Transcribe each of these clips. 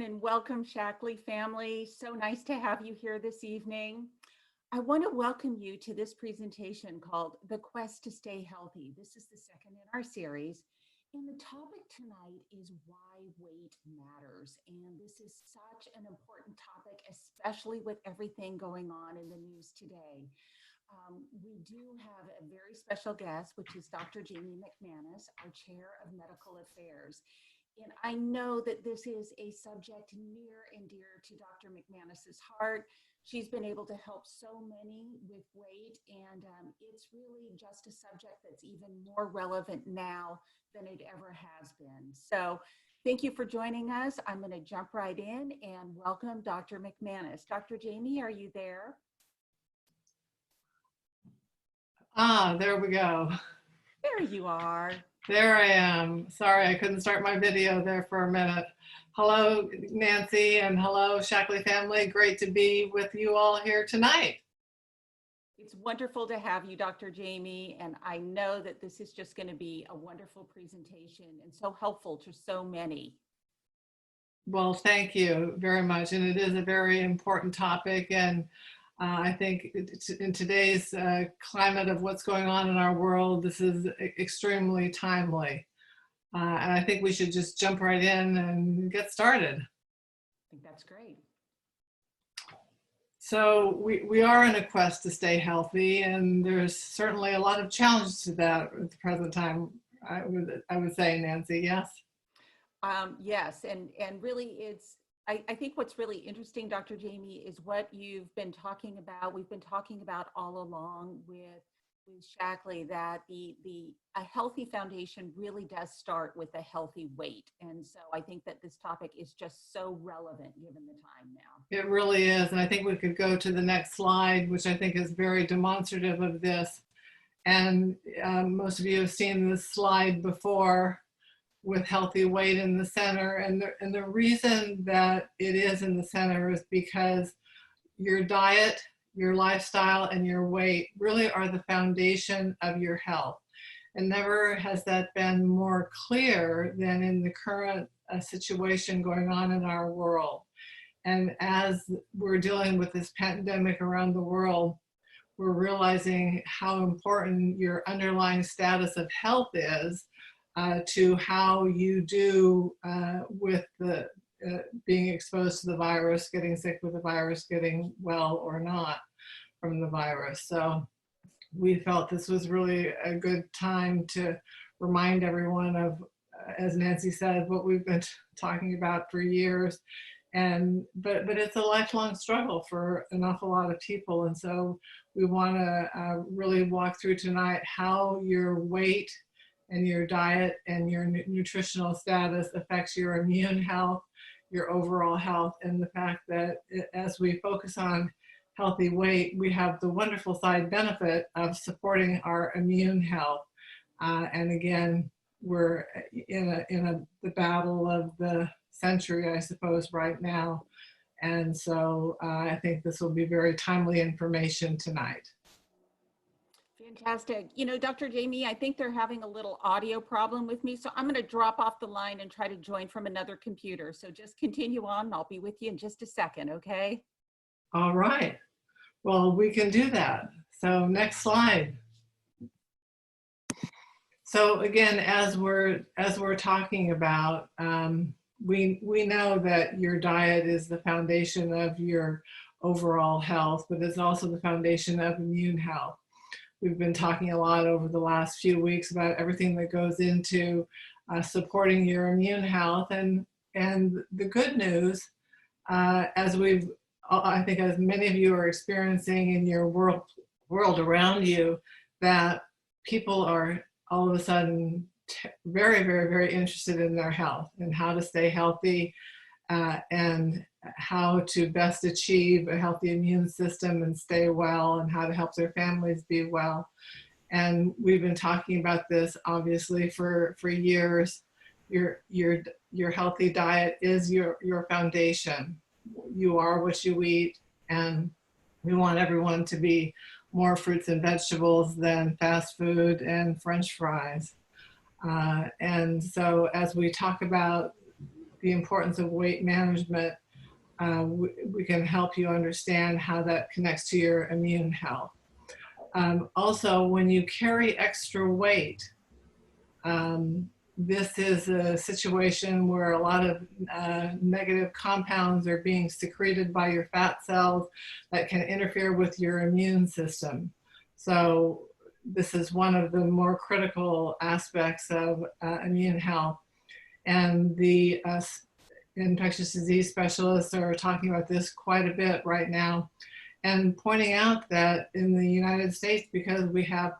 And welcome, Shackley family. So nice to have you here this evening. I want to welcome you to this presentation called The Quest to Stay Healthy. This is the second in our series. And the topic tonight is why weight matters. And this is such an important topic, especially with everything going on in the news today. We do have a very special guest, which is Dr. Jamie Mcmanus, our Chair of Medical Affairs. And I know that this is a subject near and dear to Dr. McManus's heart. She's been able to help so many with weight, and it's really just a subject that's even more relevant now than it ever has been. So thank you for joining us. I'm going to jump right in and welcome Dr. McManus. Dr. Jamie, are you there? There we go. There you are. There I am. Sorry, I couldn't start my video there for a minute. Hello, Nancy, and hello, Shackley family. Great to be with you all here tonight. It's wonderful to have you, Dr. Jamie, and I know that this is just going to be a wonderful presentation and so helpful to so many. Well, thank you very much, and it is a very important topic, and I think in today's climate of what's going on in our world, this is extremely timely. And I think we should just jump right in and get started. I think that's great. So we are in a quest to stay healthy, and there's certainly a lot of challenges to that at the present time, I would say, Nancy, yes? Yes, and really I think what's really interesting, Dr. Jamie, is what you've been talking about. We've been talking about all along with Shackley that a healthy foundation really does start with a healthy weight. And so I think that this topic is just so relevant given the time now. It really is. And I think we could go to the next slide, which I think is very demonstrative of this. And most of you have seen this slide before, with healthy weight in the center. And the reason that it is in the center is because your diet, your lifestyle, and your weight really are the foundation of your health. And never has that been more clear than in the current situation going on in our world. And as we're dealing with this pandemic around the world, we're realizing how important your underlying status of health is to how you do with the being exposed to the virus, getting sick with the virus, getting well or not from the virus. So we felt this was really a good time to remind everyone of, as Nancy said, what we've been talking about for years. But it's a lifelong struggle for an awful lot of people. And so we want to really walk through tonight how your weight and your diet and your nutritional status affects your immune health, your overall health, and the fact that as we focus on healthy weight, we have the wonderful side benefit of supporting our immune health. And again, we're in the battle of the century, I suppose, right now. And so I think this will be very timely information tonight. Fantastic. You know, Dr. Jamie, I think they're having a little audio problem with me, so I'm going to drop off the line and try to join from another computer. So just continue on, and I'll be with you in just a second, okay? All right. Well, we can do that. So next slide. So again, as we're talking about, we know that your diet is the foundation of your overall health, but it's also the foundation of immune health. We've been talking a lot over the last few weeks about everything that goes into supporting your immune health. And the good news, I think as many of you are experiencing in your world around you, that people are all of a sudden very, very, very interested in their health and how to stay healthy and how to best achieve a healthy immune system and stay well, and how to help their families be well. And we've been talking about this obviously for years. Your healthy diet is your foundation. You are what you eat, and we want everyone to be more fruits and vegetables than fast food and French fries. And so as we talk about the importance of weight management, we can help you understand how that connects to your immune health. Also, when you carry extra weight, this is a situation where a lot of negative compounds are being secreted by your fat cells that can interfere with your immune system. So this is one of the more critical aspects of immune health. And the infectious disease specialists are talking about this quite a bit right now, and pointing out that in the United States, because we have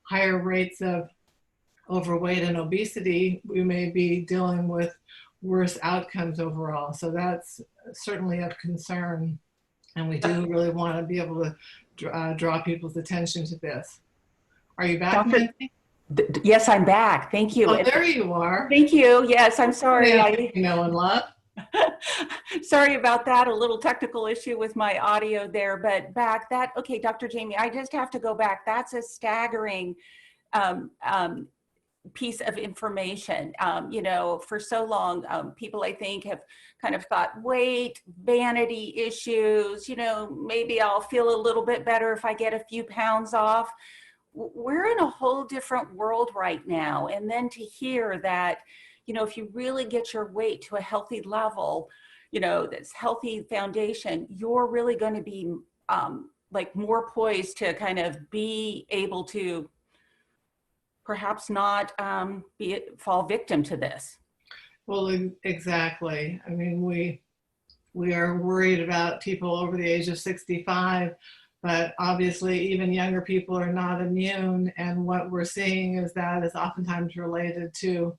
higher rates of overweight and obesity, we may be dealing with worse outcomes overall. So that's certainly of concern. And we do really want to be able to draw people's attention to this. Are you back, Nancy? Yes, I'm back. Thank you. Oh, there you are. Thank you. Yes, I'm sorry. You know and love. Sorry about that. A little technical issue with my audio there, but back that. Okay, Dr. Jamie, I just have to go back. That's a staggering piece of information. You know, for so long, people I think have kind of thought weight, vanity issues, you know, maybe I'll feel a little bit better if I get a few pounds off. We're in a whole different world right now. And then to hear that, you know, if you really get your weight to a healthy level, you know, this healthy foundation, you're really going to be like more poised to kind of be able to perhaps not fall victim to this. Well, exactly. I mean, we are worried about people over the age of 65, but obviously even younger people are not immune. And what we're seeing is that is oftentimes related to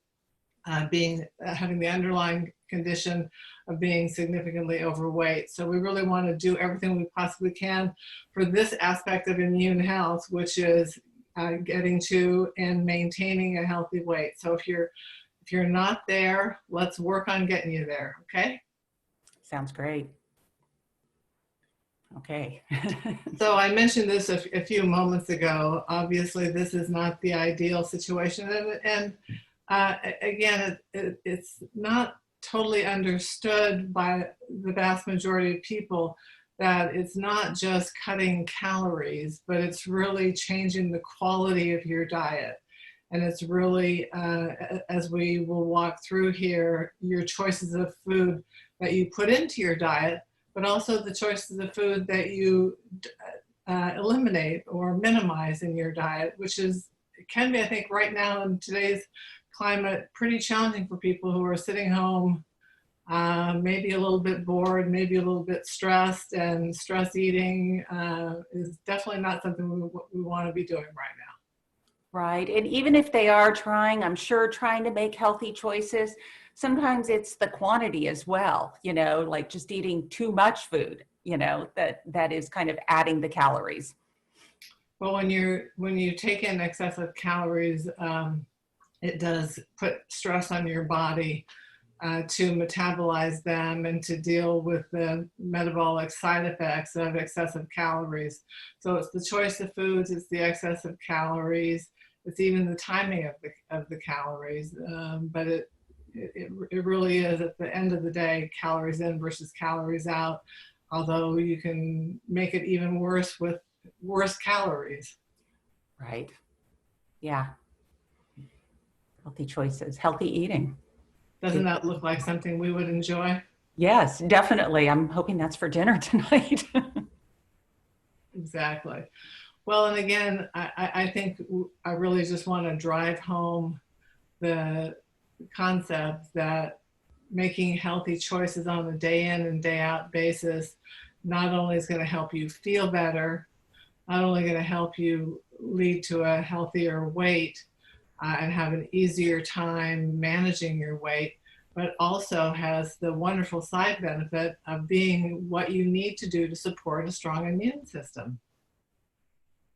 having the underlying condition of being significantly overweight. So we really want to do everything we possibly can for this aspect of immune health, which is getting to and maintaining a healthy weight. So if you're not there, let's work on getting you there. Okay. Sounds great. Okay. So I mentioned this a few moments ago. Obviously, this is not the ideal situation, and again, it's not totally understood by the vast majority of people that it's not just cutting calories, but it's really changing the quality of your diet. And it's really, as we will walk through here, your choices of food that you put into your diet, but also the choices of food that you eliminate or minimize in your diet, which can be, I think, right now in today's climate, pretty challenging for people who are sitting home, maybe a little bit bored, maybe a little bit stressed, and stress eating is definitely not something we want to be doing right now. Right. And even if they are trying, I'm sure, trying to make healthy choices, sometimes it's the quantity as well, you know, like just eating too much food, you know, that is kind of adding the calories. Well, when you take in excessive calories, it does put stress on your body to metabolize them and to deal with the metabolic side effects of excessive calories. So it's the choice of foods, it's the excess of calories, it's even the timing of the calories. But it really is, at the end of the day, calories in versus calories out, although you can make it even worse with worse calories. Right. Yeah. Healthy choices, healthy eating. Doesn't that look like something we would enjoy? Yes, definitely. I'm hoping that's for dinner tonight. Exactly. Well, and again, I think I really just want to drive home the concept that making healthy choices on a day in and day out basis not only is going to help you feel better, not only going to help you lead to a healthier weight and have an easier time managing your weight, but also has the wonderful side benefit of being what you need to do to support a strong immune system.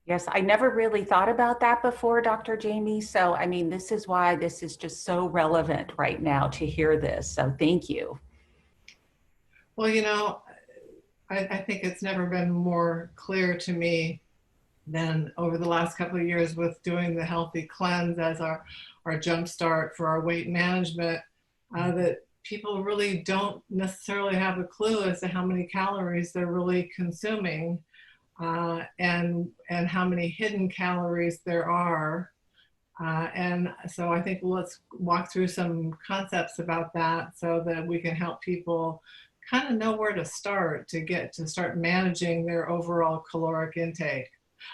Yes, I never really thought about that before, Dr. Jamie. So, I mean, this is why this is just so relevant right now to hear this. So thank you. Well, you know, I think it's never been more clear to me than over the last couple of years with doing the Healthy Cleanse as our jumpstart for our weight management, that people really don't necessarily have a clue as to how many calories they're really consuming, and how many hidden calories there are. And so I think let's walk through some concepts about that so that we can help people kind of know where to start to start managing their overall caloric intake.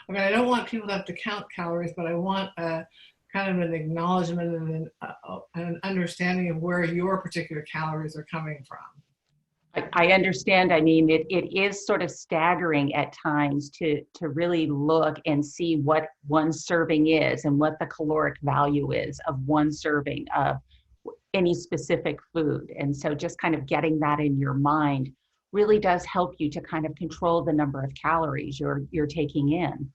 I mean, I don't want people to have to count calories, but I want a kind of an acknowledgement and an understanding of where your particular calories are coming from. I understand. I mean, it is sort of staggering at times to really look and see what one serving is and what the caloric value is of one serving of any specific food. And so just kind of getting that in your mind really does help you to kind of control the number of calories you're taking in.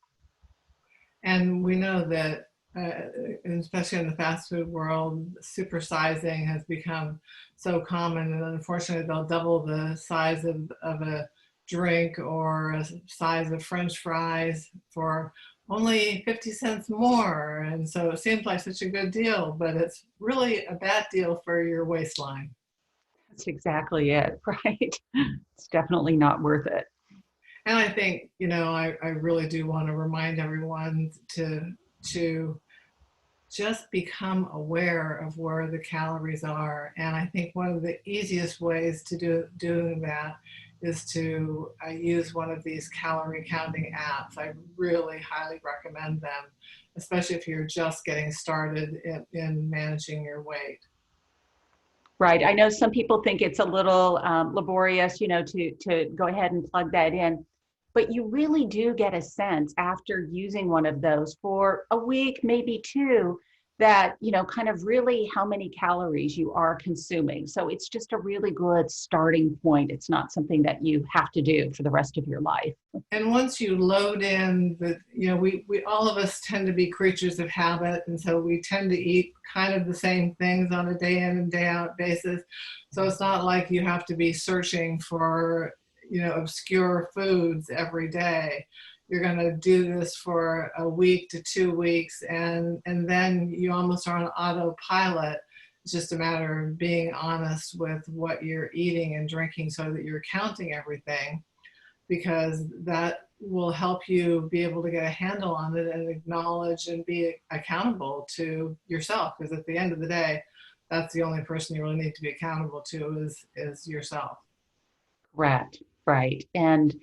And we know that, especially in the fast food world, supersizing has become so common, and unfortunately they'll double the size of a drink or a size of French fries for only 50 cents more. And so it seems like such a good deal, but it's really a bad deal for your waistline. That's exactly it, right? It's definitely not worth it. And I think, I really do want to remind everyone to just become aware of where the calories are. And I think one of the easiest ways to doing that is to use one of these calorie counting apps. I really highly recommend them, especially if you're just getting started in managing your weight. Right. I know some people think it's a little laborious, to go ahead and plug that in. But you really do get a sense after using one of those for a week, maybe two, that, kind of really how many calories you are consuming. So it's just a really good starting point. It's not something that you have to do for the rest of your life. And once you load in we all of us tend to be creatures of habit. And so we tend to eat kind of the same things on a day in and day out basis. So it's not like you have to be searching for obscure foods every day. You're going to do this for a week to 2 weeks, and then you almost are on autopilot. It's just a matter of being honest with what you're eating and drinking so that you're counting everything, because that will help you be able to get a handle on it and acknowledge and be accountable to yourself, because at the end of the day, that's the only person you really need to be accountable to is yourself. Correct. Right. And,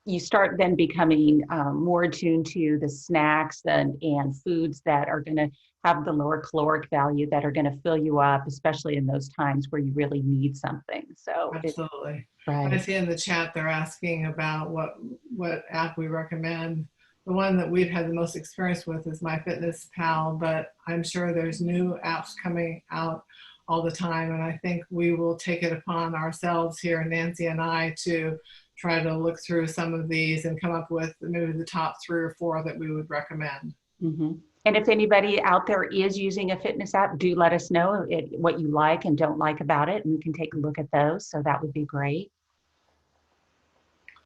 you start then becoming more attuned to the snacks and foods that are going to have the lower caloric value, that are going to fill you up, especially in those times where you really need something. So absolutely. Right. I see in the chat they're asking about what app we recommend. The one that we've had the most experience with is MyFitnessPal, but I'm sure there's new apps coming out all the time. And I think we will take it upon ourselves here, Nancy and I, to try to look through some of these and come up with maybe the top 3 or 4 that we would recommend. Mm-hmm. And if anybody out there is using a fitness app, do let us know what you like and don't like about it, and we can take a look at those. So that would be great.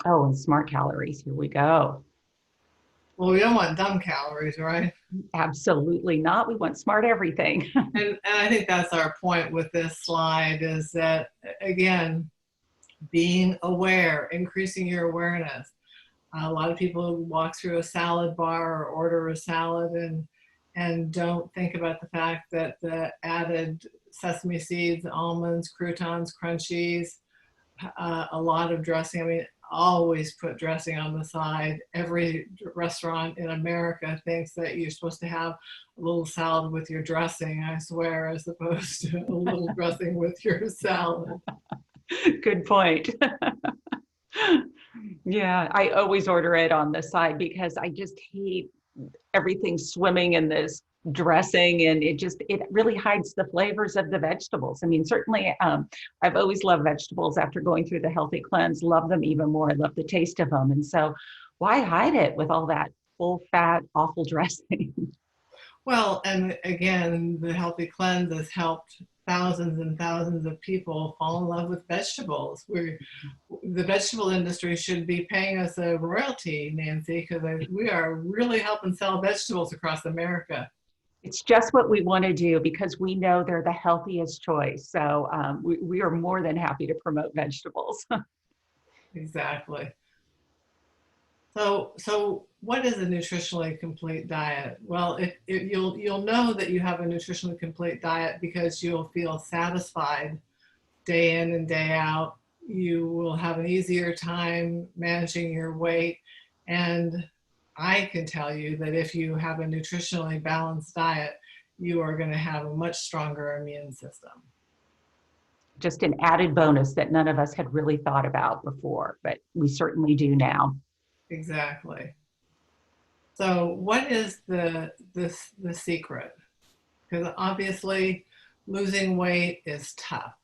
Oh, and smart calories. Here we go. Well, we don't want dumb calories, right? Absolutely not. We want smart everything. And I think that's our point with this slide, is that, again, being aware, increasing your awareness. A lot of people walk through a salad bar or order a salad and don't think about the fact that the added sesame seeds, almonds, croutons, crunchies, a lot of dressing. I mean, always put dressing on the side. Every restaurant in America thinks that you're supposed to have a little salad with your dressing, I swear, as opposed to a little dressing with your salad. Good point. Yeah, I always order it on the side because I just hate everything swimming in this dressing, and it really hides the flavors of the vegetables. I mean, certainly I've always loved vegetables. After going through the healthy cleanse, love them even more. I love the taste of them. And so why hide it with all that full fat, awful dressing? Well, and again, the healthy cleanse has helped thousands and thousands of people fall in love with vegetables. The vegetable industry should be paying us a royalty, Nancy, because we are really helping sell vegetables across America. It's just what we want to do because we know they're the healthiest choice. So we are more than happy to promote vegetables. Exactly. So what is a nutritionally complete diet? Well, you'll know that you have a nutritionally complete diet because you'll feel satisfied day in and day out. You will have an easier time managing your weight. And I can tell you that if you have a nutritionally balanced diet, you are going to have a much stronger immune system. Just an added bonus that none of us had really thought about before, but we certainly do now. Exactly. So what is the secret? Because obviously losing weight is tough.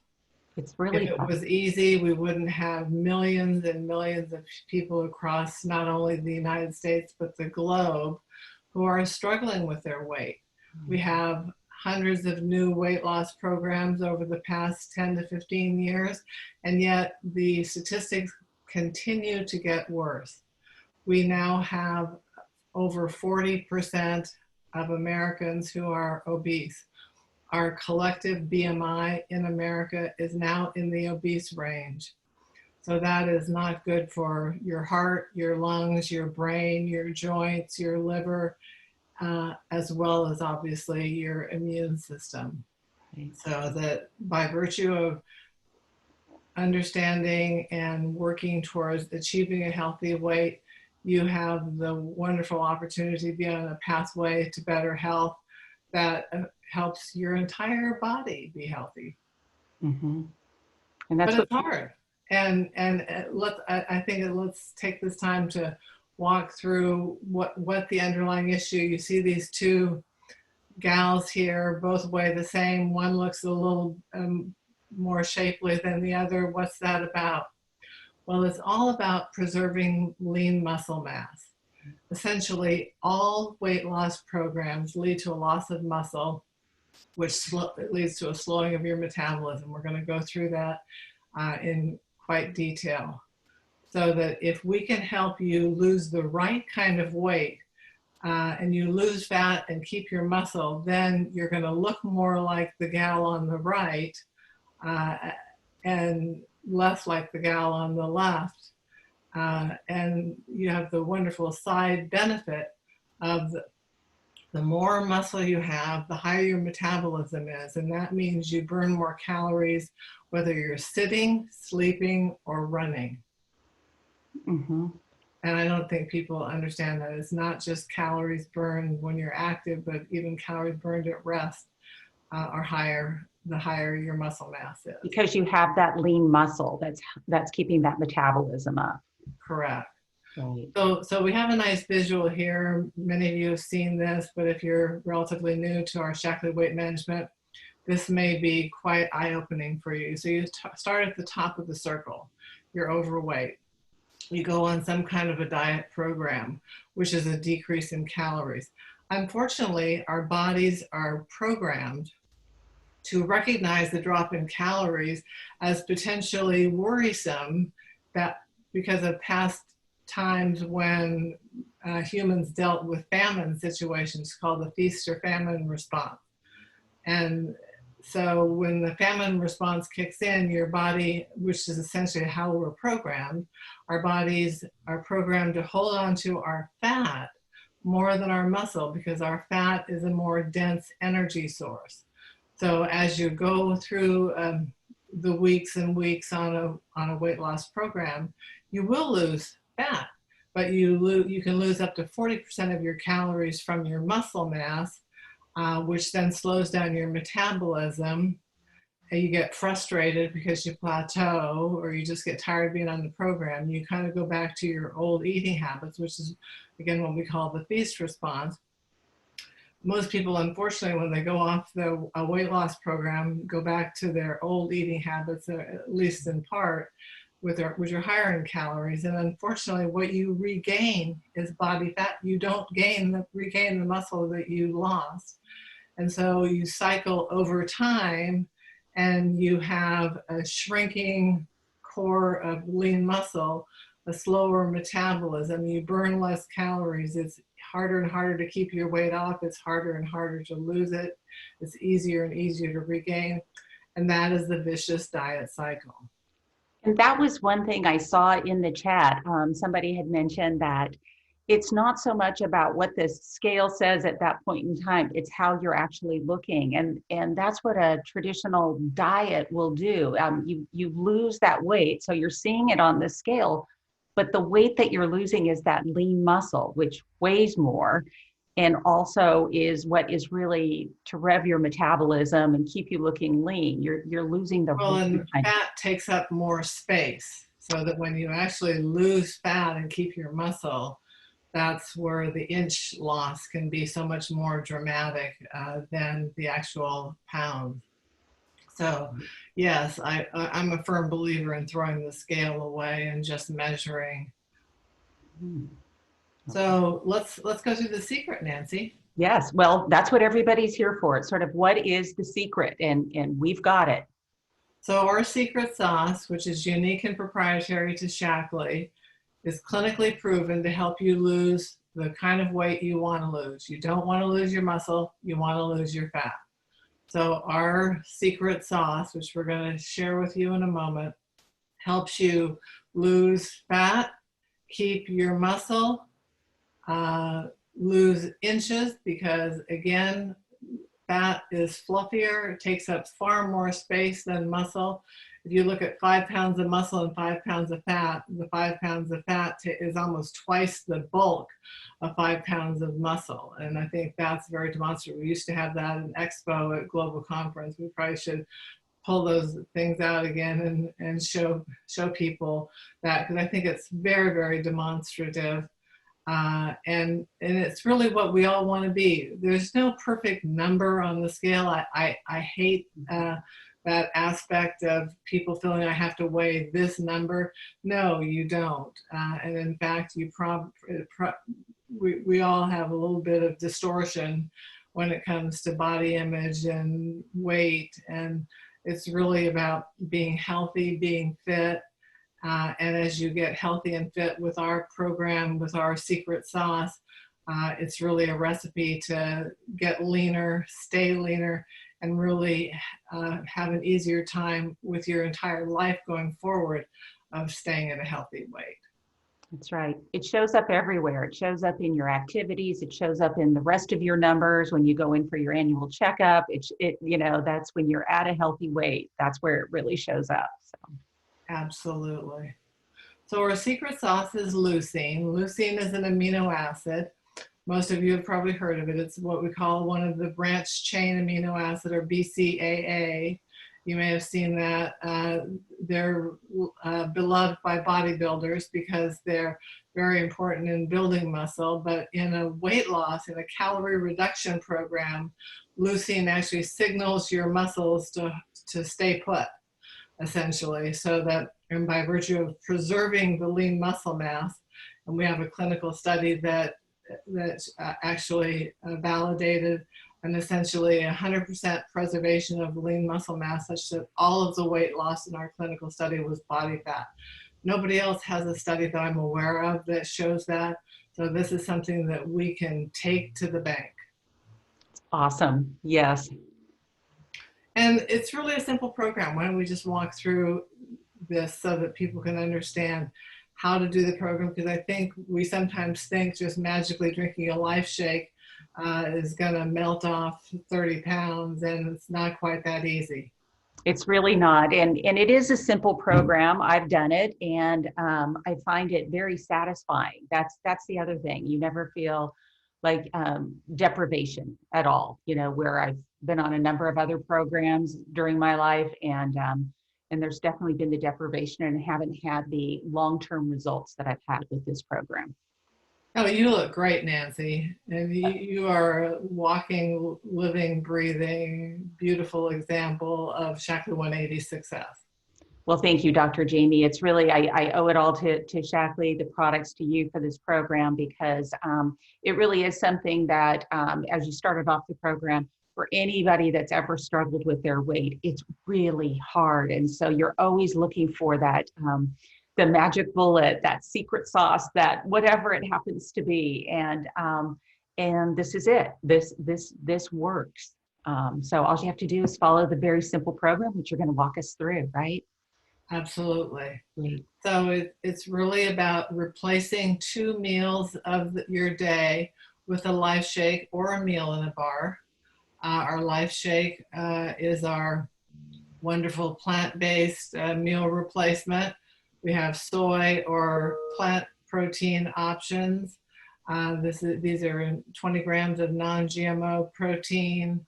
It's really If it tough. was easy, we wouldn't have millions and millions of people across not only the United States, but the globe who are struggling with their weight. We have hundreds of new weight loss programs over the past 10 to 15 years, and yet the statistics continue to get worse. We now have over 40% of Americans who are obese. Our collective BMI in America is now in the obese range. So that is not good for your heart, your lungs, your brain, your joints, your liver, as well as obviously your immune system. Right. So that by virtue of understanding and working towards achieving a healthy weight, you have the wonderful opportunity to be on a pathway to better health that helps your entire body be healthy. Mm-hmm. And that's but what it's hard. And I think let's take this time to walk through what the underlying issue. You see these two gals here, both weigh the same. One looks a little more shapely than the other. What's that about? Well, it's all about preserving lean muscle mass. Essentially, all weight loss programs lead to a loss of muscle, which leads to a slowing of your metabolism. We're going to go through that in quite detail. So that if we can help you lose the right kind of weight and you lose fat and keep your muscle, then you're going to look more like the gal on the right and less like the gal on the left. And you have the wonderful side benefit of the more muscle you have, the higher your metabolism is. And that means you burn more calories, whether you're sitting, sleeping, or running. Mm-hmm. And I don't think people understand that it's not just calories burned when you're active, but even calories burned at rest are higher the higher your muscle mass is. Because you have that lean muscle that's keeping that metabolism up. Correct. Right. So we have a nice visual here. Many of you have seen this, but if you're relatively new to our Shaklee weight management, this may be quite eye-opening for you. So you start at the top of the circle. You're overweight. You go on some kind of a diet program, which is a decrease in calories. Unfortunately, our bodies are programmed to recognize the drop in calories as potentially worrisome, that because of past times when humans dealt with famine situations called the feast or famine response. And so when the famine response kicks in, your body, which is essentially how we're programmed, our bodies are programmed to hold on to our fat more than our muscle because our fat is a more dense energy source. So as you go through the weeks and weeks on a weight loss program, you will lose fat, but you can lose up to 40% of your calories from your muscle mass, which then slows down your metabolism. And you get frustrated because you plateau or you just get tired of being on the program. You kind of go back to your old eating habits, which is, again, what we call the feast response. Most people, unfortunately, when they go off a weight loss program, go back to their old eating habits, at least in part, which are higher in calories. And unfortunately, what you regain is body fat. You don't regain the muscle that you lost. And so you cycle over time and you have a shrinking core of lean muscle, a slower metabolism. You burn less calories. It's harder and harder to keep your weight off. It's harder and harder to lose it. It's easier and easier to regain. And that is the vicious diet cycle. And that was one thing I saw in the chat. Somebody had mentioned that it's not so much about what the scale says at that point in time, it's how you're actually looking. And that's what a traditional diet will do. You lose that weight, so you're seeing it on the scale, but the weight that you're losing is that lean muscle, which weighs more and also is what is really to rev your metabolism and keep you looking lean. You're losing the Well, and fat takes up more space, so that when you actually lose fat and keep your muscle, that's where the inch loss can be so much more dramatic than the actual pound. So yes, I'm a firm believer in throwing the scale away and just measuring. So let's go through the secret, Nancy. Yes, well, that's what everybody's here for. It's sort of what is the secret, and we've got it. So our secret sauce, which is unique and proprietary to Shaklee, is clinically proven to help you lose the kind of weight you want to lose. You don't want to lose your muscle, you want to lose your fat. So our secret sauce, which we're going to share with you in a moment, helps you lose fat, keep your muscle, lose inches, because again, fat is fluffier. It takes up far more space than muscle. If you look at 5 pounds of muscle and 5 pounds of fat, the 5 pounds of fat is almost twice the bulk of 5 pounds of muscle. And I think that's very demonstrative. We used to have that in Expo at Global Conference. We probably should pull those things out again and show people that, because I think it's very, very demonstrative. And it's really what we all want to be. There's no perfect number on the scale. I hate that aspect of people feeling I have to weigh this number. No, you don't. And in fact, we all have a little bit of distortion when it comes to body image and weight. And it's really about being healthy, being fit. And as you get healthy and fit with our program, with our secret sauce, it's really a recipe to get leaner, stay leaner, and really have an easier time with your entire life going forward of staying at a healthy weight. That's right. It shows up everywhere. It shows up in your activities. It shows up in the rest of your numbers when you go in for your annual checkup. That's when you're at a healthy weight. That's where it really shows up. So. Absolutely. So our secret sauce is leucine. Leucine is an amino acid. Most of you have probably heard of it. It's what we call one of the branched chain amino acid, or BCAA. You may have seen that. They're beloved by bodybuilders because they're very important in building muscle. But in a weight loss, in a calorie reduction program, leucine actually signals your muscles to stay put, essentially, so that, and by virtue of preserving the lean muscle mass, and we have a clinical study that actually validated an essentially 100% preservation of lean muscle mass, such that all of the weight loss in our clinical study was body fat. Nobody else has a study that I'm aware of that shows that. So this is something that we can take to the bank. Awesome. Yes. And it's really a simple program. Why don't we just walk through this so that people can understand how to do the program? Because I think we sometimes think just magically drinking a Life Shake is going to melt off 30 pounds, and it's not quite that easy. It's really not. And it is a simple program. I've done it, and I find it very satisfying. That's the other thing. You never feel like deprivation at all, where I've been on a number of other programs during my life, and there's definitely been the deprivation, and haven't had the long-term results that I've had with this program. Oh, you look great, Nancy. And you are a walking, living, breathing, beautiful example of Shaklee 180 success. Well, thank you, Dr. Jamie. It's really, I owe it all to Shaklee, the products, to you for this program, because it really is something that, as you started off the program, for anybody that's ever struggled with their weight, it's really hard. And so you're always looking for that the magic bullet, that secret sauce, that whatever it happens to be. And this is it. This works. So all you have to do is follow the very simple program, which you're going to walk us through, right? Absolutely. Great. So it's really about replacing 2 meals of your day with a life shake or a meal in a bar. Our life shake is our wonderful plant-based meal replacement. We have soy or plant protein options. These are 20 grams of non-GMO protein,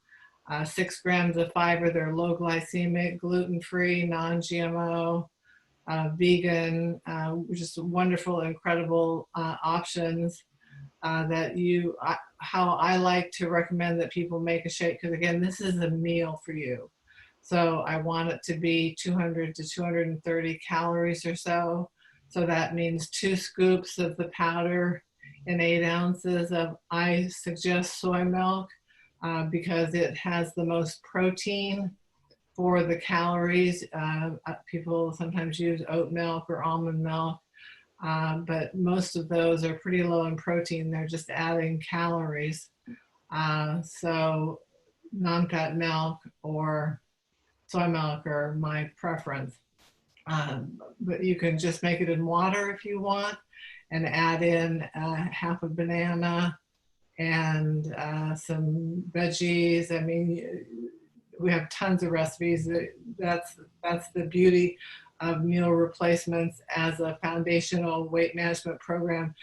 6 grams of fiber. They're low glycemic, gluten-free, non-GMO, vegan, just wonderful, incredible options how I like to recommend that people make a shake, because again, this is a meal for you. So I want it to be 200 to 230 calories or so. So that means 2 scoops of the powder and 8 ounces of, I suggest soy milk because it has the most protein for the calories. People sometimes use oat milk or almond milk, but most of those are pretty low in protein. They're just adding calories. So non-fat milk or soy milk are my preference. But you can just make it in water if you want and add in half a banana and some veggies. I mean, we have tons of recipes. That's the beauty of meal replacements as a foundational weight management program.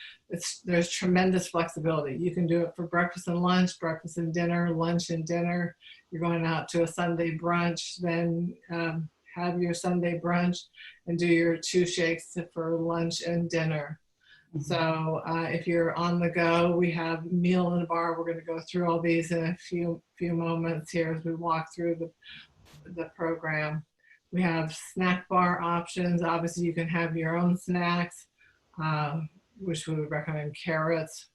There's tremendous flexibility. You can do it for breakfast and lunch, breakfast and dinner, lunch and dinner. You're going out to a Sunday brunch, then have your Sunday brunch and do your 2 shakes for lunch and dinner. So if you're on the go, we have meal in a bar. We're going to go through all these in a few moments here as we walk through the program. We have snack bar options. Obviously, you can have your own snacks, which we would recommend carrots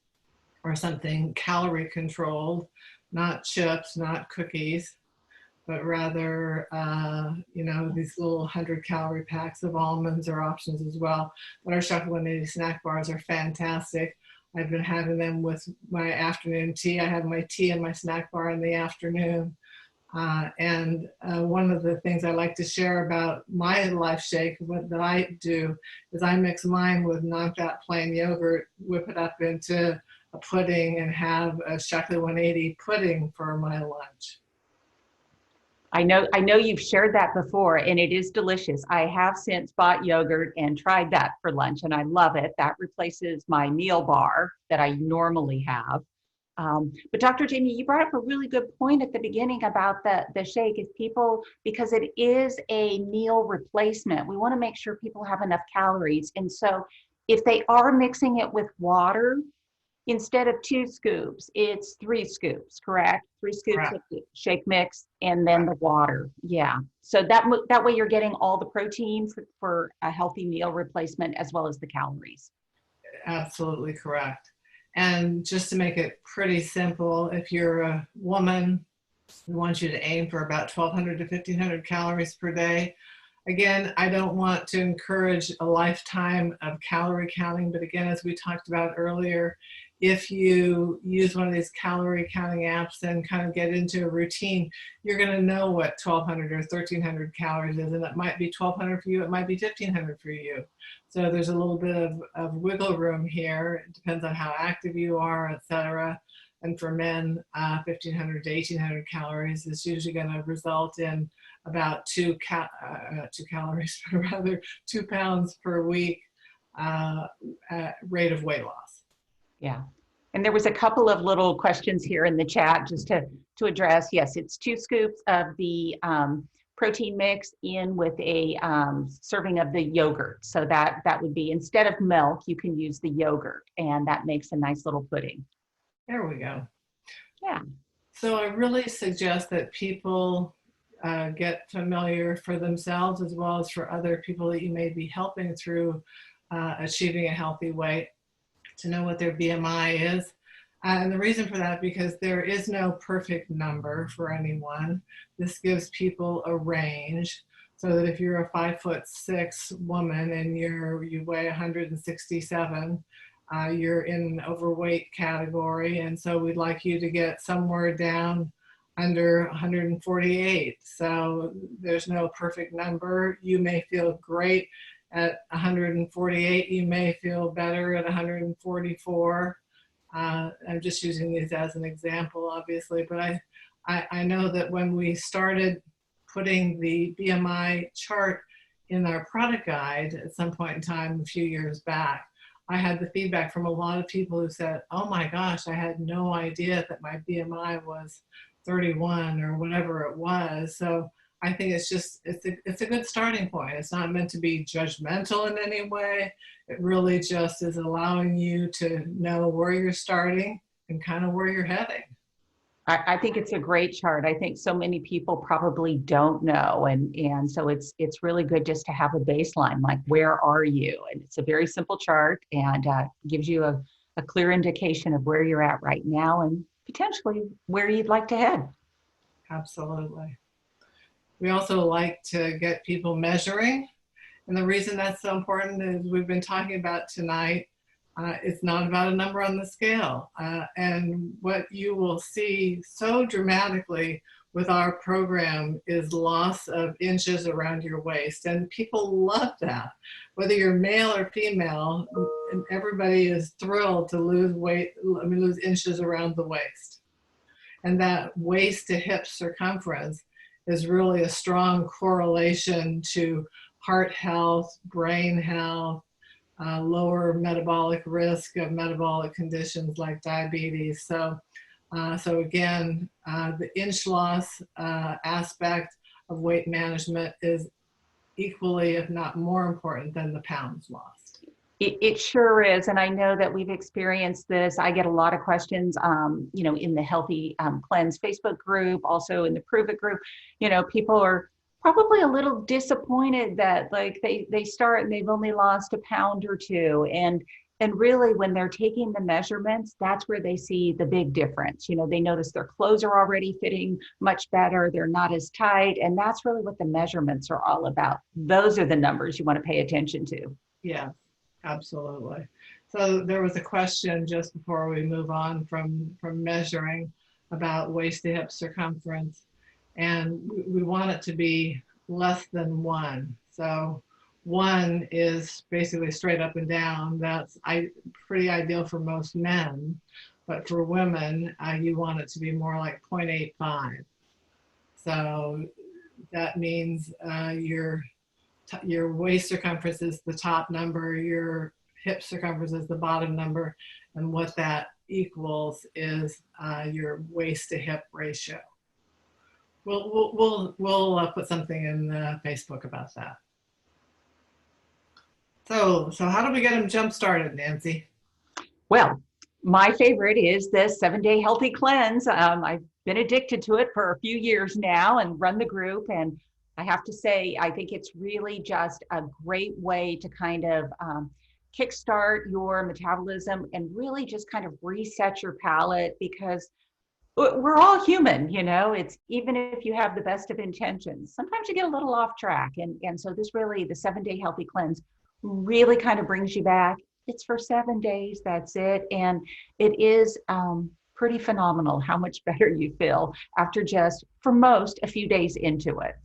or something calorie controlled, not chips, not cookies, but rather, these little 100-calorie packs of almonds are options as well. But our Chocolate 180 snack bars are fantastic. I've been having them with my afternoon tea. I have my tea and my snack bar in the afternoon. And one of the things I like to share about my life shake that I do is I mix mine with non-fat plain yogurt, whip it up into a pudding, and have a Chocolate 180 pudding for my lunch. I know you've shared that before, and it is delicious. I have since bought yogurt and tried that for lunch, and I love it. That replaces my meal bar that I normally have. But Dr. Jamie, you brought up a really good point at the beginning about the shake. Is people, because it is a meal replacement, we want to make sure people have enough calories. And so if they are mixing it with water, instead of 2 scoops, it's 3 scoops, correct? 3 scoops Correct. of the shake mix and then the water. Yeah. So that way you're getting all the protein for a healthy meal replacement as well as the calories. Absolutely correct. And just to make it pretty simple, if you're a woman, we want you to aim for about 1,200 to 1,500 calories per day. Again, I don't want to encourage a lifetime of calorie counting, but again, as we talked about earlier, if you use one of these calorie counting apps and kind of get into a routine, you're going to know what 1,200 or 1,300 calories is, and it might be 1,200 for you, it might be 1,500 for you. So there's a little bit of wiggle room here. It depends on how active you are, etc. And for men, 1,500 to 1,800 calories is usually going to result in about 2 calories, but rather 2 pounds per week rate of weight loss. Yeah. And there was a couple of little questions here in the chat just to address. Yes, it's 2 scoops of the protein mix in with a serving of the yogurt. So that would be, instead of milk, you can use the yogurt, and that makes a nice little pudding. There we go. Yeah. So I really suggest that people get familiar for themselves as well as for other people that you may be helping through achieving a healthy weight, to know what their BMI is. And the reason for that, because there is no perfect number for anyone. This gives people a range. So that if you're a 5'6" woman and you weigh 167, you're in an overweight category. And so we'd like you to get somewhere down under 148. So there's no perfect number. You may feel great at 148. You may feel better at 144. I'm just using these as an example, obviously, but I know that when we started putting the BMI chart in our product guide at some point in time a few years back, I had the feedback from a lot of people who said, oh my gosh, I had no idea that my BMI was 31 or whatever it was. So I think it's a good starting point. It's not meant to be judgmental in any way. It really just is allowing you to know where you're starting and kind of where you're heading. I think it's a great chart. I think so many people probably don't know. And so it's really good just to have a baseline, like where are you? And it's a very simple chart and gives you a clear indication of where you're at right now and potentially where you'd like to head. Absolutely. We also like to get people measuring. And the reason that's so important is we've been talking about tonight, it's not about a number on the scale. And what you will see so dramatically with our program is loss of inches around your waist. And people love that. Whether you're male or female, everybody is thrilled to lose weight, lose inches around the waist. And that waist to hip circumference is really a strong correlation to heart health, brain health, lower metabolic risk of metabolic conditions like diabetes. So again, the inch loss aspect of weight management is equally, if not more important than the pounds lost. It sure is. And I know that we've experienced this. I get a lot of questions, in the Healthy Cleanse Facebook group, also in the Prove It group. People are probably a little disappointed that like they start and they've only lost a pound or two. And really when they're taking the measurements, that's where they see the big difference. They notice their clothes are already fitting much better. They're not as tight. And that's really what the measurements are all about. Those are the numbers you want to pay attention to. Yeah, absolutely. So there was a question just before we move on from measuring about waist to hip circumference. And we want it to be less than 1. So 1 is basically straight up and down. That's pretty ideal for most men. But for women, you want it to be more like 0.85. So that means your waist circumference is the top number, your hip circumference is the bottom number, and what that equals is your waist to hip ratio. We'll put something in Facebook about that. So how do we get them jump started, Nancy? Well, my favorite is the 7-day healthy cleanse. I've been addicted to it for a few years now and run the group. And I have to say, I think it's really just a great way to kind of kickstart your metabolism and really just kind of reset your palate, because we're all human, it's even if you have the best of intentions, sometimes you get a little off track. And so this really, the 7-day healthy cleanse really kind of brings you back. It's for 7 days, that's it. And it is pretty phenomenal how much better you feel after just, for most, a few days into it.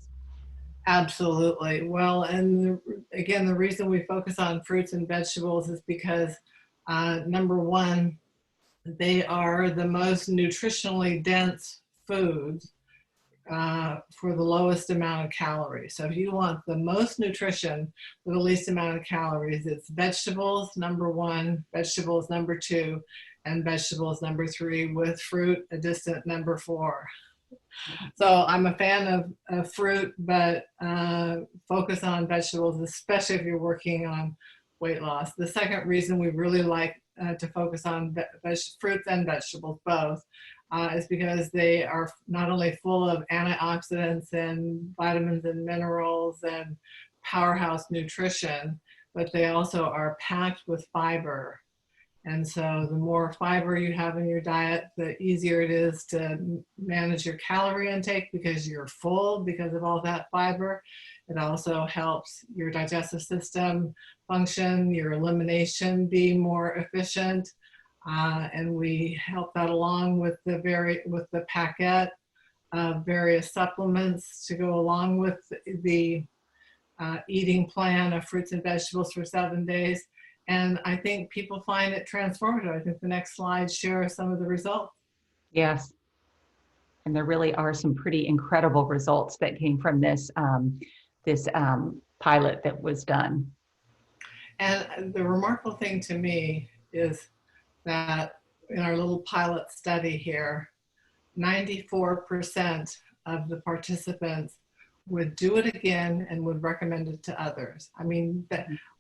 Absolutely. Well, and again, the reason we focus on fruits and vegetables is because number one, they are the most nutritionally dense foods for the lowest amount of calories. So if you want the most nutrition for the least amount of calories, it's vegetables, number 1, vegetables, number 2, and vegetables, number 3, with fruit, a distant number 4. So I'm a fan of fruit, but focus on vegetables, especially if you're working on weight loss. The second reason we really like to focus on fruits and vegetables both is because they are not only full of antioxidants and vitamins and minerals and powerhouse nutrition, but they also are packed with fiber. And so the more fiber you have in your diet, the easier it is to manage your calorie intake because you're full because of all that fiber. It also helps your digestive system function, your elimination be more efficient. And we help that along with the packet of various supplements to go along with the eating plan of fruits and vegetables for 7 days. And I think people find it transformative. I think the next slide shares some of the results. Yes. And there really are some pretty incredible results that came from this pilot that was done. And the remarkable thing to me is that in our little pilot study here, 94% of the participants would do it again and would recommend it to others. I mean,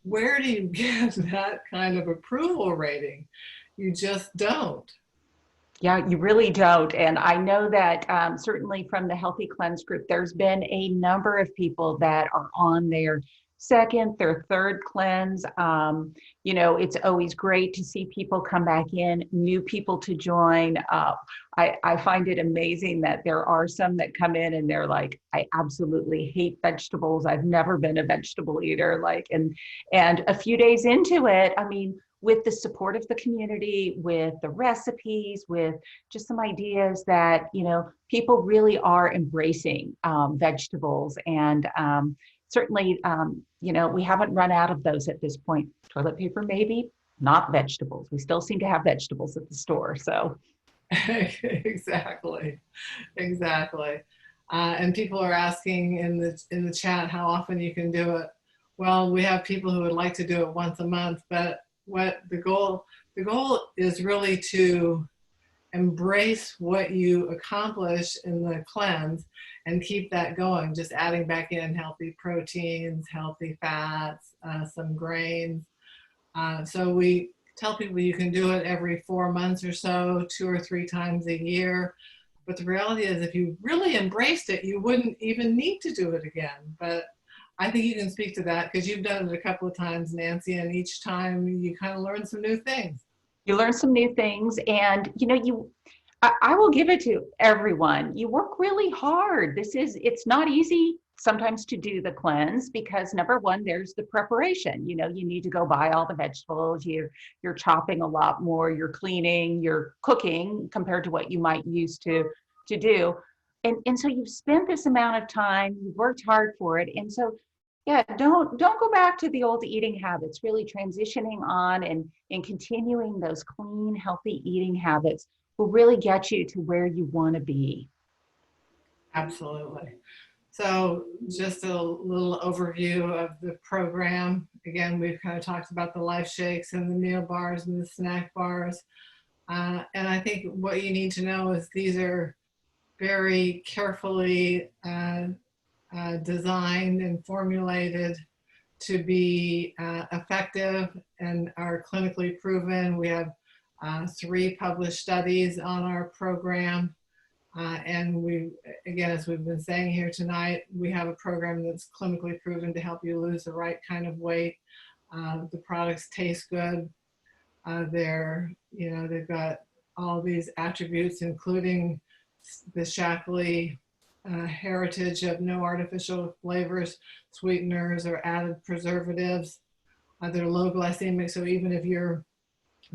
where do you get that kind of approval rating? You just don't. Yeah, you really don't. And I know that certainly from the Healthy Cleanse group, there's been a number of people that are on their second, their third cleanse. It's always great to see people come back in, new people to join. I find it amazing that there are some that come in and they're like, I absolutely hate vegetables. I've never been a vegetable eater. And a few days into it, I mean, with the support of the community, with the recipes, with just some ideas that, people really are embracing vegetables. And certainly, we haven't run out of those at this point. Toilet paper, maybe, not vegetables. We still seem to have vegetables at the store, so. Exactly. And people are asking in the chat how often you can do it. Well, we have people who would like to do it once a month, but what the goal is really to embrace what you accomplish in the cleanse and keep that going, just adding back in healthy proteins, healthy fats, some grains. So we tell people you can do it every 4 months or so, 2 or 3 times a year. But the reality is, if you really embraced it, you wouldn't even need to do it again. But I think you can speak to that because you've done it a couple of times, Nancy, and each time you kind of learn some new things. You learn some new things, and I will give it to everyone. You work really hard. It's not easy sometimes to do the cleanse because number one, there's the preparation. You need to go buy all the vegetables. You're chopping a lot more. You're cleaning. You're cooking compared to what you might used to do. And so you've spent this amount of time. You've worked hard for it, and so. Yeah, don't go back to the old eating habits, really transitioning on and continuing those clean, healthy eating habits will really get you to where you want to be. Absolutely. So just a little overview of the program. Again, we've kind of talked about the life shakes and the meal bars and the snack bars. And I think what you need to know is these are very carefully designed and formulated to be effective and are clinically proven. We have 3 published studies on our program. And we, again, as we've been saying here tonight, we have a program that's clinically proven to help you lose the right kind of weight. The products taste good. They've got all these attributes, including the Shaklee heritage of no artificial flavors, sweeteners, or added preservatives. They're low glycemic, so even if you're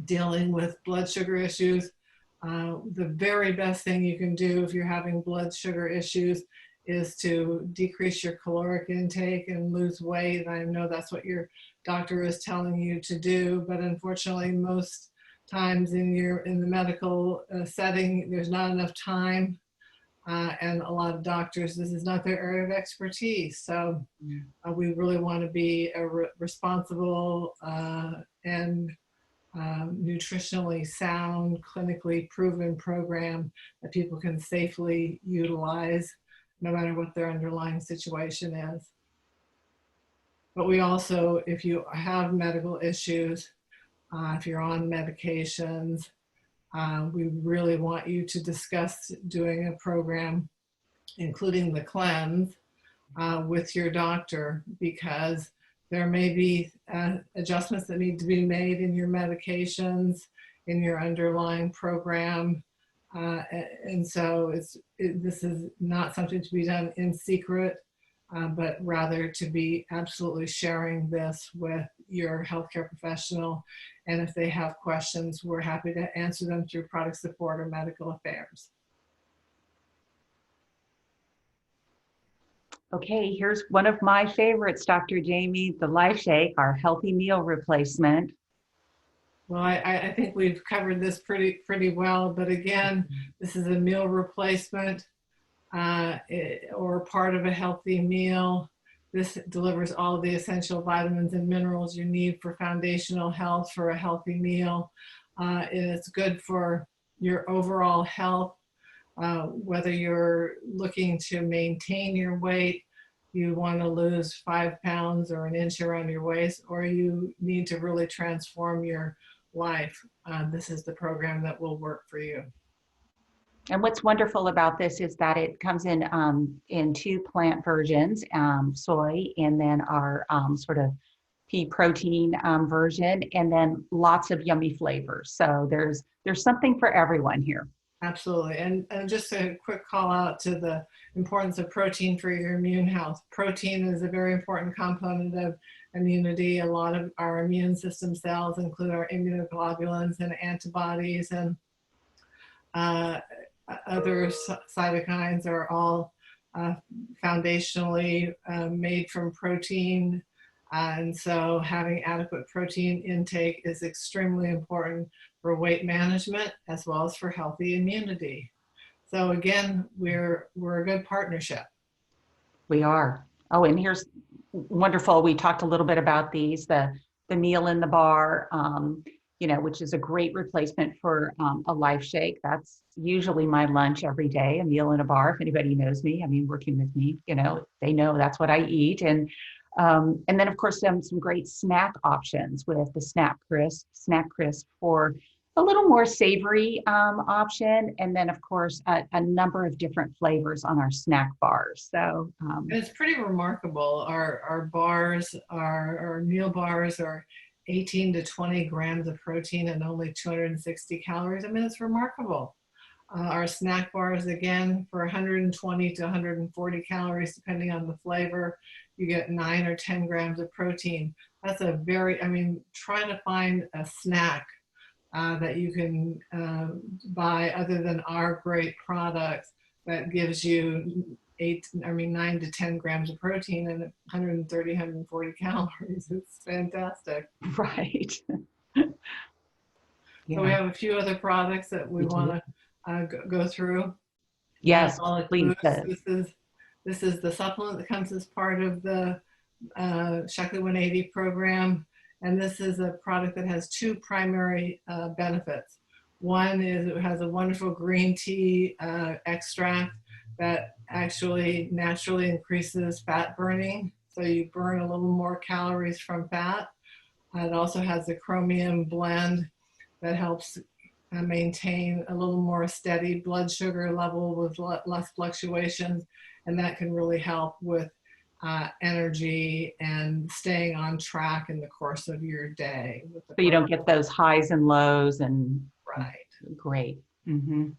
dealing with blood sugar issues, the very best thing you can do if you're having blood sugar issues is to decrease your caloric intake and lose weight. I know that's what your doctor is telling you to do, but unfortunately, most times in the medical setting, there's not enough time. And a lot of doctors, this is not their area of expertise. So we really want to be a responsible and nutritionally sound, clinically proven program that people can safely utilize no matter what their underlying situation is. But we also, if you have medical issues, if you're on medications, we really want you to discuss doing a program, including the cleanse, with your doctor, because there may be adjustments that need to be made in your medications, in your underlying program. And so this is not something to be done in secret. but rather to be absolutely sharing this with your healthcare professional. And if they have questions, we're happy to answer them through product support or medical affairs. Okay, here's one of my favorites, Dr. Jamie, the Life Shake, our healthy meal replacement. Well, I think we've covered this pretty well, but again, this is a meal replacement or part of a healthy meal. This delivers all the essential vitamins and minerals you need for foundational health for a healthy meal. And it's good for your overall health, whether you're looking to maintain your weight, you want to lose 5 pounds or an inch around your waist, or you need to really transform your life. This is the program that will work for you. And what's wonderful about this is that it comes in 2 plant versions, soy, and then our sort of pea protein version, and then lots of yummy flavors. So there's something for everyone here. Absolutely. And just a quick call out to the importance of protein for your immune health. Protein is a very important component of immunity. A lot of our immune system cells include our immunoglobulins and antibodies, and other cytokines are all foundationally made from protein. And so having adequate protein intake is extremely important for weight management as well as for healthy immunity. So again, we're a good partnership. We are. Oh, and here's wonderful. We talked a little bit about these, the meal in the bar, which is a great replacement for a Life Shake. That's usually my lunch every day, a meal in a bar. If anybody knows me, working with me, they know that's what I eat. And then of course, some great snack options with the Snack Crisp for a little more savory option. And then of course, a number of different flavors on our snack bars. So it's pretty remarkable. Our bars, our meal bars are 18 to 20 grams of protein and only 260 calories. It's remarkable. Our snack bars, again, for 120 to 140 calories, depending on the flavor, you get 9 or 10 grams of protein. That's a very, try to find a snack that you can buy other than our great products that gives you 9 to 10 grams of protein and 130, 140 calories. It's fantastic. Right. So we have a few other products that we want to go through. Yes, please. This is the supplement that comes as part of the Shaklee 180 program. And this is a product that has 2 primary benefits. One is it has a wonderful green tea extract that actually naturally increases fat burning. So you burn a little more calories from fat. It also has a chromium blend that helps maintain a little more steady blood sugar level with less fluctuations. And that can really help with energy and staying on track in the course of your day. So you don't get those highs and lows and right. Great. Mm-hmm.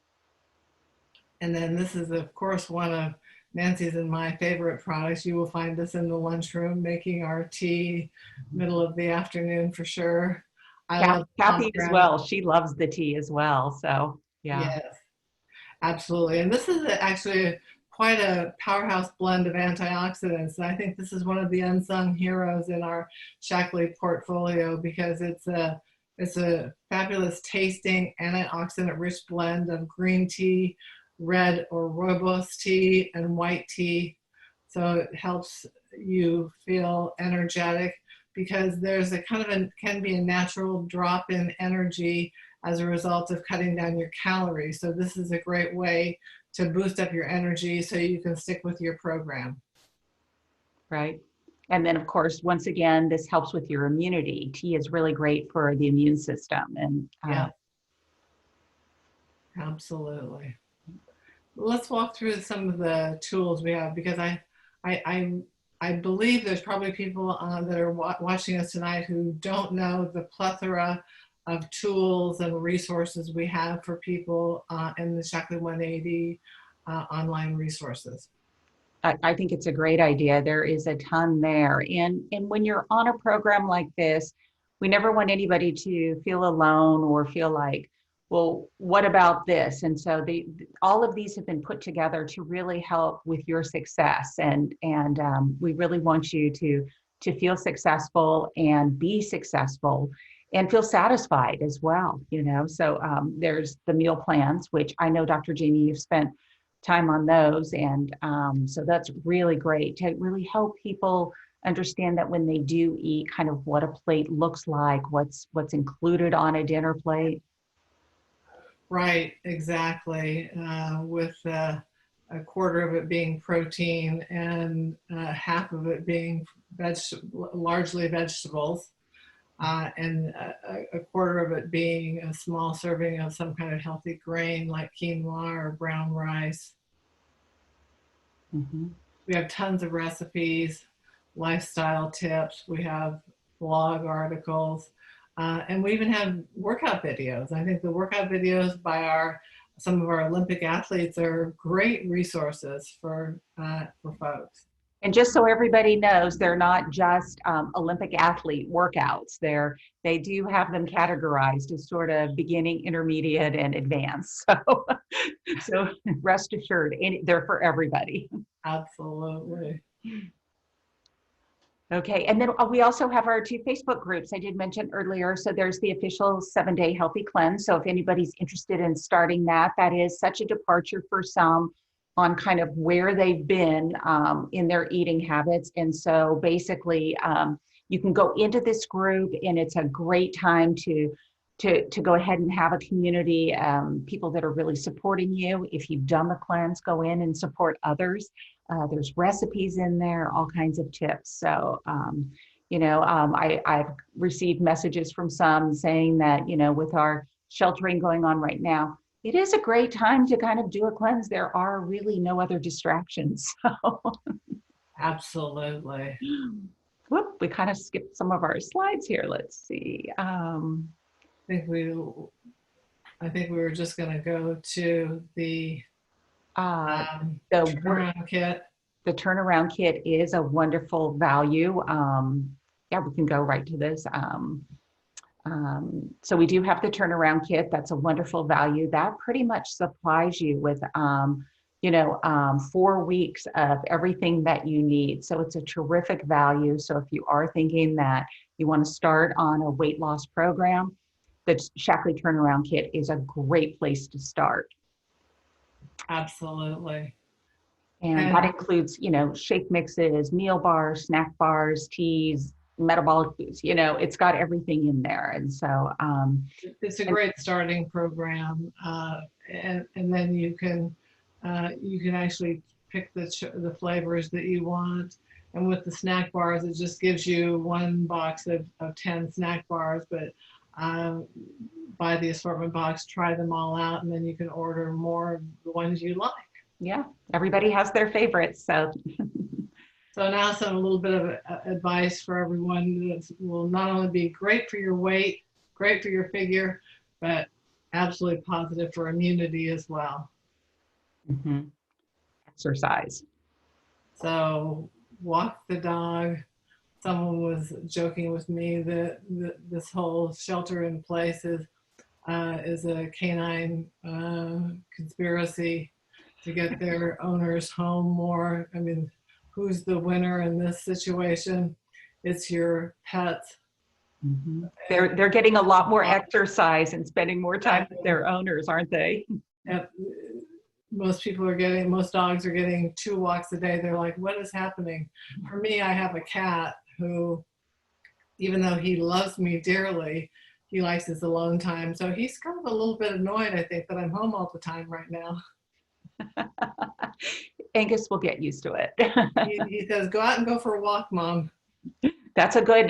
And then this is, of course, one of Nancy's and my favorite products. You will find this in the lunchroom, making our tea middle of the afternoon for sure. Kathy as well. She loves the tea as well. So yeah. Yes, absolutely. And this is actually quite a powerhouse blend of antioxidants. And I think this is one of the unsung heroes in our Shaklee portfolio because it's a fabulous tasting antioxidant-rich blend of green tea, red or rooibos tea, and white tea. So it helps you feel energetic because there's can be a natural drop in energy as a result of cutting down your calories. So this is a great way to boost up your energy so you can stick with your program. Right. And then, of course, once again, this helps with your immunity. Tea is really great for the immune system. And yeah, absolutely. Let's walk through some of the tools we have because I believe there's probably people that are watching us tonight who don't know the plethora of tools and resources we have for people in the Shaklee 180 online resources. I think it's a great idea. There is a ton there. And when you're on a program like this, we never want anybody to feel alone or feel like, well, what about this? And so all of these have been put together to really help with your success. And we really want you to feel successful and be successful and feel satisfied as well, you know? So there's the meal plans, which I know, Dr. Jamie, you've spent time on those. And so that's really great to really help people understand that when they do eat, kind of what a plate looks like, what's included on a dinner plate. Right, exactly. With a quarter of it being protein and half of it being largely vegetables, and a quarter of it being a small serving of some kind of healthy grain like quinoa or brown rice. Mm-hmm. We have tons of recipes, lifestyle tips. We have blog articles, and we even have workout videos. I think the workout videos by some of our Olympic athletes are great resources for folks. And just so everybody knows, they're not just Olympic athlete workouts. They do have them categorized as sort of beginning, intermediate, and advanced. So rest assured, they're for everybody. Absolutely. Okay, and then we also have our 2 Facebook groups I did mention earlier. So there's the official 7-day healthy cleanse. So if anybody's interested in starting that, that is such a departure for some on kind of where they've been in their eating habits. And so basically you can go into this group, and it's a great time to go ahead and have a community, people that are really supporting you. If you've done the cleanse, go in and support others. There's recipes in there, all kinds of tips. So, I've received messages from some saying that, with our sheltering going on right now, it is a great time to kind of do a cleanse. There are really no other distractions. So. Absolutely. Whoop, we kind of skipped some of our slides here. Let's see. I think we were just going to go to the turnaround kit. The turnaround kit is a wonderful value. Yeah, we can go right to this. So we do have the turnaround kit. That's a wonderful value. That pretty much supplies you with, 4 weeks of everything that you need. So it's a terrific value. So if you are thinking that you want to start on a weight loss program, the Shaklee turnaround kit is a great place to start. Absolutely. And that includes, shake mixes, meal bars, snack bars, teas, metabolic foods. It's got everything in there. And so it's a great starting program. And then you can actually pick the flavors that you want. And with the snack bars, it just gives you 1 box of 10 snack bars, but buy the assortment box, try them all out, and then you can order more of the ones you like. Yeah, everybody has their favorites. So now a little bit of advice for everyone that will not only be great for your weight, great for your figure, but absolutely positive for immunity as well. Mm-hmm. Exercise. So walk the dog. Someone was joking with me that this whole shelter in place is a canine conspiracy to get their owners home more. I mean, who's the winner in this situation? It's your pets. Mm-hmm. They're getting a lot more exercise and spending more time with their owners, aren't they? Most dogs are getting 2 walks a day. They're like, what is happening? For me, I have a cat who, even though he loves me dearly, he likes his alone time. So he's kind of a little bit annoyed, I think, that I'm home all the time right now. Angus will get used to it. He says, go out and go for a walk, Mom. That's a good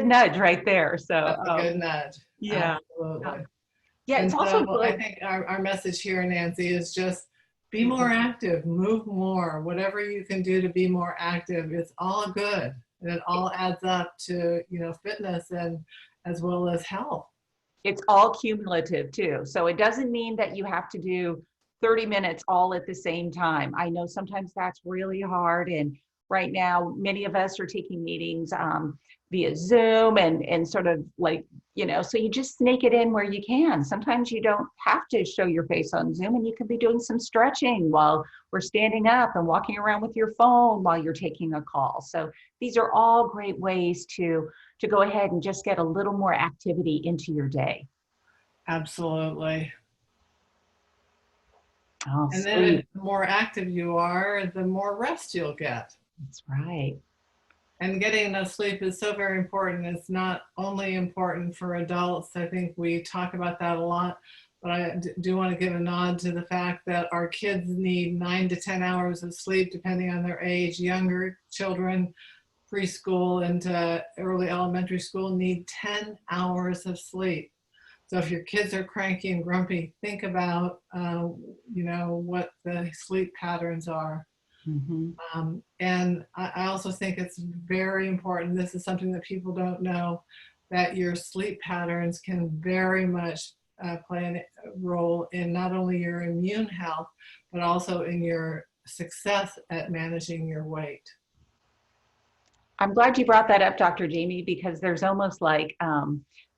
nudge right there. So that's a good nudge. Yeah. Absolutely. Yeah, it's also good. I think our message here, Nancy, is just be more active, move more, whatever you can do to be more active. It's all good. And it all adds up to, fitness and as well as health. It's all cumulative too. So it doesn't mean that you have to do 30 minutes all at the same time. I know sometimes that's really hard. And right now, many of us are taking meetings via Zoom and sort of like, so you just sneak it in where you can. Sometimes you don't have to show your face on Zoom, and you could be doing some stretching while we're standing up and walking around with your phone while you're taking a call. So these are all great ways to go ahead and just get a little more activity into your day. Absolutely. Oh, And then the more active you are, the more rest you'll get. That's right. And getting enough sleep is so very important. It's not only important for adults. I think we talk about that a lot, but I do want to give a nod to the fact that our kids need 9 to 10 hours of sleep, depending on their age. Younger children, preschool into early elementary school, need 10 hours of sleep. So if your kids are cranky and grumpy, think about, what the sleep patterns are. Mm-hmm. And I also think it's very important, this is something that people don't know, that your sleep patterns can very much play a role in not only your immune health, but also in your success at managing your weight. I'm glad you brought that up, Dr. Jamie, because there's almost like,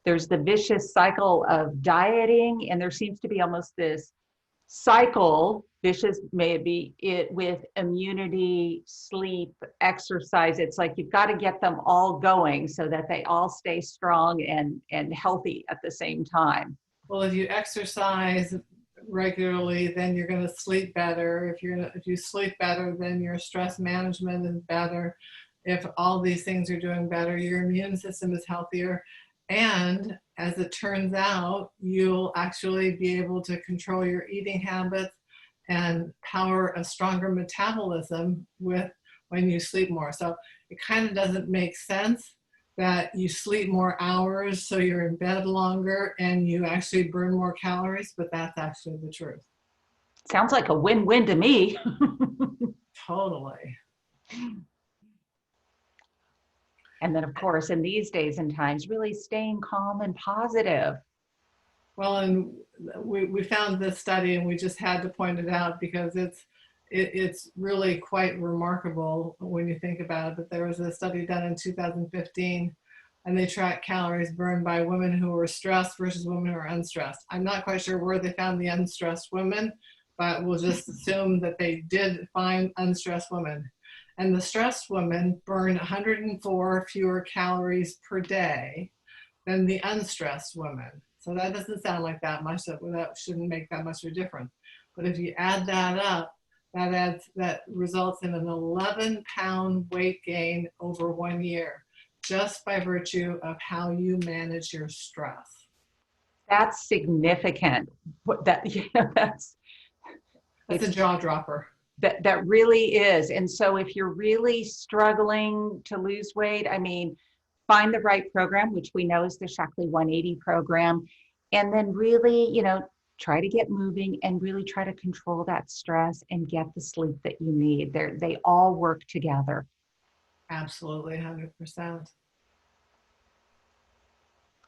there's the vicious cycle of dieting, and there seems to be almost this cycle, vicious maybe, it with immunity, sleep, exercise. It's like you've got to get them all going so that they all stay strong and healthy at the same time. Well, if you exercise regularly, then you're going to sleep better. If you sleep better, then your stress management is better. If all these things are doing better, your immune system is healthier. And as it turns out, you'll actually be able to control your eating habits and power a stronger metabolism when you sleep more. So it kind of doesn't make sense that you sleep more hours so you're in bed longer and you actually burn more calories, but that's actually the truth. Sounds like a win-win to me. Totally. And then, of course, in these days and times, really staying calm and positive. Well, and we found this study, and we just had to point it out because it's really quite remarkable when you think about it. But there was a study done in 2015, and they tracked calories burned by women who were stressed versus women who were unstressed. I'm not quite sure where they found the unstressed women, but we'll just assume that they did find unstressed women. And the stressed women burned 104 fewer calories per day than the unstressed women. So that doesn't sound like that much. That shouldn't make that much of a difference. But if you add that up, that results in an 11-pound weight gain over 1 year, just by virtue of how you manage your stress. That's significant. That's a jaw dropper. That really is. And so if you're really struggling to lose weight, I mean, find the right program, which we know is the Shaklee 180 program, and then really, try to get moving and really try to control that stress and get the sleep that you need. They all work together. Absolutely, 100%.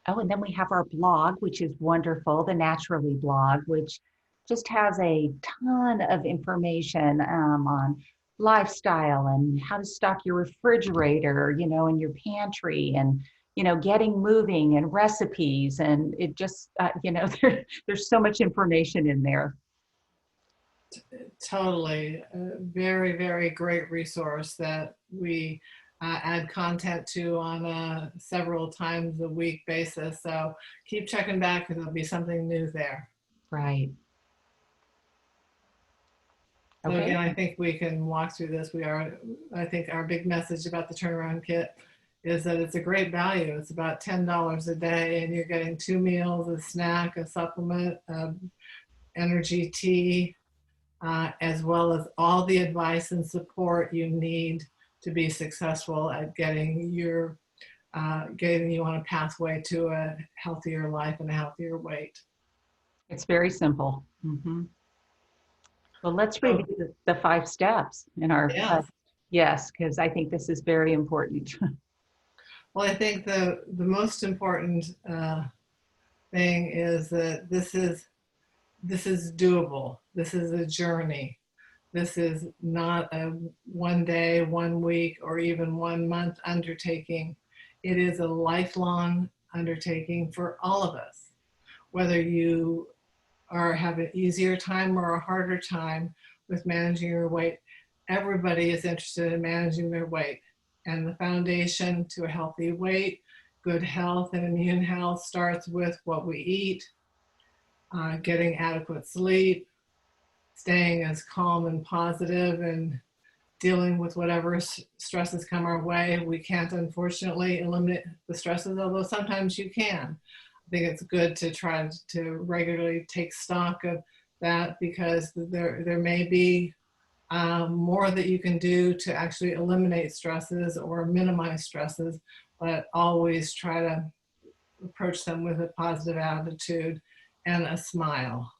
Oh, and then we have our blog, which is wonderful, the Naturally blog, which just has a ton of information on lifestyle and how to stock your refrigerator, and your pantry, and getting moving and recipes, and it just there's so much information in there. Totally, a very, very great resource that we add content to on a several times a week basis. So keep checking back because there'll be something new there. Right. So Okay. again, I think we can walk through this. I think our big message about the turnaround kit is that it's a great value. It's about $10 a day, and you're getting 2 meals, a snack, a supplement, energy tea, as well as all the advice and support you need to be successful at getting you on a pathway to a healthier life and a healthier weight. It's very simple. Mm-hmm. Well, let's review the 5 steps in our, yes, because I think this is very important. Well, I think the most important thing is that this is this is doable. This is a journey. This is not a 1 day, 1 week, or even 1 month undertaking. It is a lifelong undertaking for all of us. Whether you have an easier time or a harder time with managing your weight, everybody is interested in managing their weight. And the foundation to a healthy weight, good health, and immune health starts with what we eat, getting adequate sleep, staying as calm and positive, and dealing with whatever stresses come our way. We can't, unfortunately, eliminate the stresses, although sometimes you can. I think it's good to try to regularly take stock of that, because there may be more that you can do to actually eliminate stresses or minimize stresses, but always try to approach them with a positive attitude and a smile.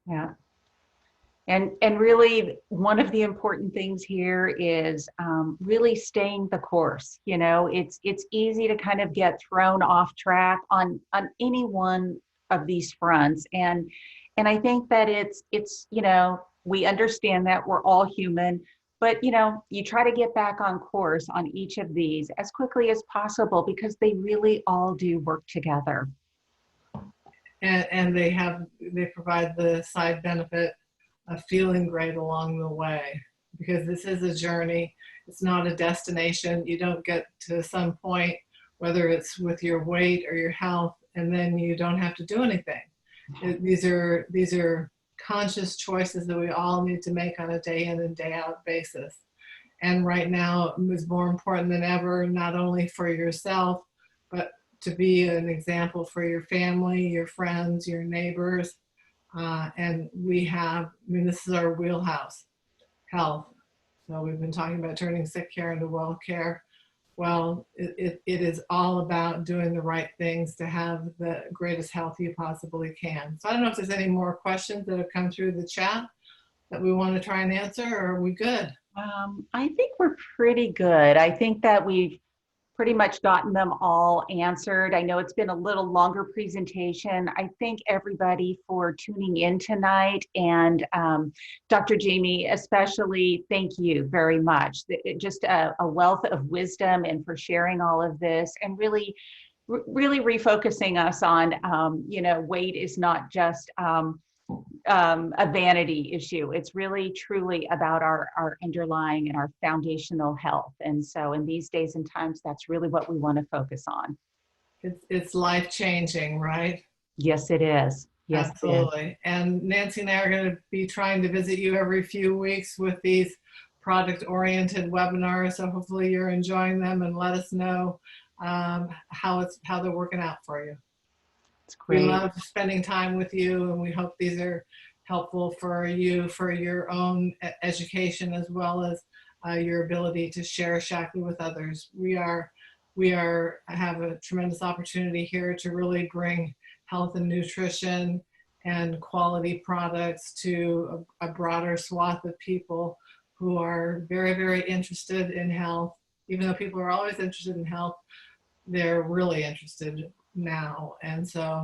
Yeah. And really, one of the important things here is really staying the course. You know, it's easy to kind of get thrown off track on any one of these fronts, and I think that it's you know, we understand that we're all human, but you know, you try to get back on course on each of these as quickly as possible, because they really all do work together. And they provide the side benefit of feeling great along the way, because this is a journey. It's not a destination. You don't get to some point, whether it's with your weight or your health, and then you don't have to do anything. These are conscious choices that we all need to make on a day in and day out basis. And right now is more important than ever, not only for yourself, but to be an example for your family, your friends, your neighbors. And this is our wheelhouse, health. So we've been talking about turning sick care into well care. Well, it is all about doing the right things to have the greatest health you possibly can. So I don't know if there's any more questions that have come through the chat that we want to try and answer, or are we good? I think we're pretty good. I think that we've pretty much gotten them all answered. I know it's been a little longer presentation. I thank everybody for tuning in tonight, and Dr. Jamie, especially, thank you very much. Just a wealth of wisdom, and for sharing all of this, and really refocusing us on, you know, weight is not just a vanity issue. It's really truly about our underlying and our foundational health. And so in these days and times, that's really what we want to focus on. It's life-changing, right? Yes, it is. Yes, absolutely. It is. And Nancy and I are going to be trying to visit you every few weeks with these product-oriented webinars. So hopefully you're enjoying them, and let us know how they're working out for you. It's great. We love spending time with you, and we hope these are helpful for you for your own education, as well as your ability to share Shaklee with others. We have a tremendous opportunity here to really bring health and nutrition and quality products to a broader swath of people who are very, very interested in health. Even though people are always interested in health, they're really interested now. And so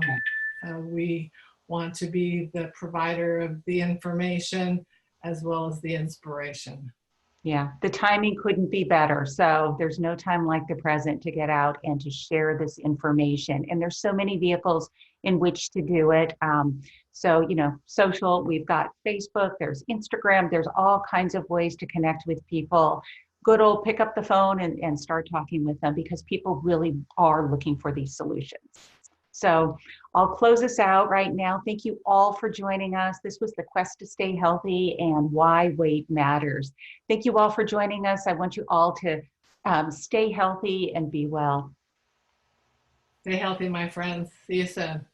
we want to be the provider of the information as well as the inspiration. Yeah, the timing couldn't be better. So there's no time like the present to get out and to share this information. And there's so many vehicles in which to do it. So, you know, social, we've got Facebook, there's Instagram, there's all kinds of ways to connect with people. Good old pick up the phone and start talking with them, because people really are looking for these solutions. So I'll close us out right now. Thank you all for joining us. This was the Quest to Stay Healthy and Why Weight Matters. Thank you all for joining us. I want you all to stay healthy and be well. Stay healthy, my friends. See you soon.